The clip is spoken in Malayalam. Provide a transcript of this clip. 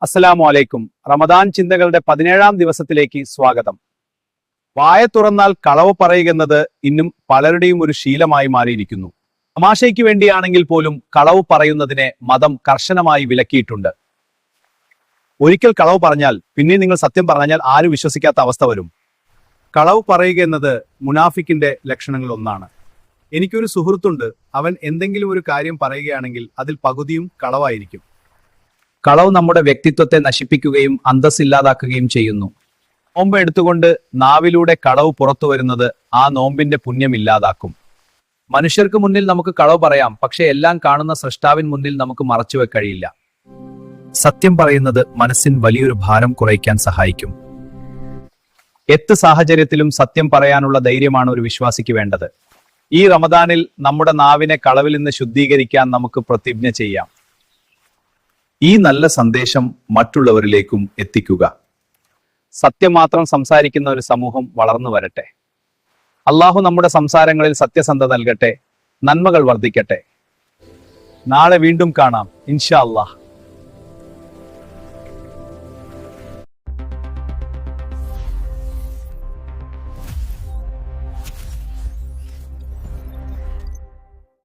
അസ്സലാമു അലൈക്കും. റമദാൻ ചിന്തകളുടെ 17-ാം ദിവസത്തിലേക്ക് സ്വാഗതം. വായ തുറന്നാൽ കളവ് പറയുന്നത് ഇന്നും പലരുടെയും ഒരു ശീലമായി മാറിയിരിക്കുന്നു. തമാശയ്ക്ക് വേണ്ടിയാണെങ്കിൽ പോലും കളവ് പറയുന്നതിനെ മതം കർശനമായി വിലക്കിയിട്ടുണ്ട്. ഒരിക്കൽ കളവ് പറഞ്ഞാൽ പിന്നെ നിങ്ങൾ സത്യം പറഞ്ഞാൽ ആരും വിശ്വസിക്കാത്ത അവസ്ഥ വരും. കളവ് പറയുക എന്നത് മുനാഫിക്കിന്റെ ലക്ഷണങ്ങൾ ഒന്നാണ്. എനിക്കൊരു സുഹൃത്തുണ്ട്. അവൻ എന്തെങ്കിലും ഒരു കാര്യം പറയുകയാണെങ്കിൽ അതിൽ പകുതിയും കളവായിരിക്കും. കളവ് നമ്മുടെ വ്യക്തിത്വത്തെ നശിപ്പിക്കുകയും അന്തസ്സില്ലാതാക്കുകയും ചെയ്യുന്നു. നോമ്പ് എടുത്തുകൊണ്ട് നാവിലൂടെ കളവ് പുറത്തു വരുന്നത് ആ നോമ്പിന്റെ പുണ്യമില്ലാതാക്കും. മനുഷ്യർക്ക് മുന്നിൽ നമുക്ക് കളവ് പറയാം, പക്ഷെ എല്ലാം കാണുന്ന സൃഷ്ടാവിൻ മുന്നിൽ നമുക്ക് മറച്ചുവെക്കാൻ കഴിയില്ല. സത്യം പറയുന്നത് മനസ്സിന് വലിയൊരു ഭാരം കുറയ്ക്കാൻ സഹായിക്കും. എത്ത് സാഹചര്യത്തിലും സത്യം പറയാനുള്ള ധൈര്യമാണ് ഒരു വിശ്വാസിക്ക് വേണ്ടത്. ഈ റമദാനിൽ നമ്മുടെ നാവിനെ കളവിൽ നിന്ന് ശുദ്ധീകരിക്കാൻ നമുക്ക് പ്രതിജ്ഞ ചെയ്യാം. ഈ നല്ല സന്ദേശം മറ്റുള്ളവരിലേക്കും എത്തിക്കുക. സത്യം മാത്രം സംസാരിക്കുന്ന ഒരു സമൂഹം വളർന്നു വരട്ടെ. അള്ളാഹു നമ്മുടെ സംസാരങ്ങളിൽ സത്യസന്ധത നൽകട്ടെ. നന്മകൾ വർദ്ധിക്കട്ടെ. നാളെ വീണ്ടും കാണാം ഇൻഷാ അല്ലാഹ്.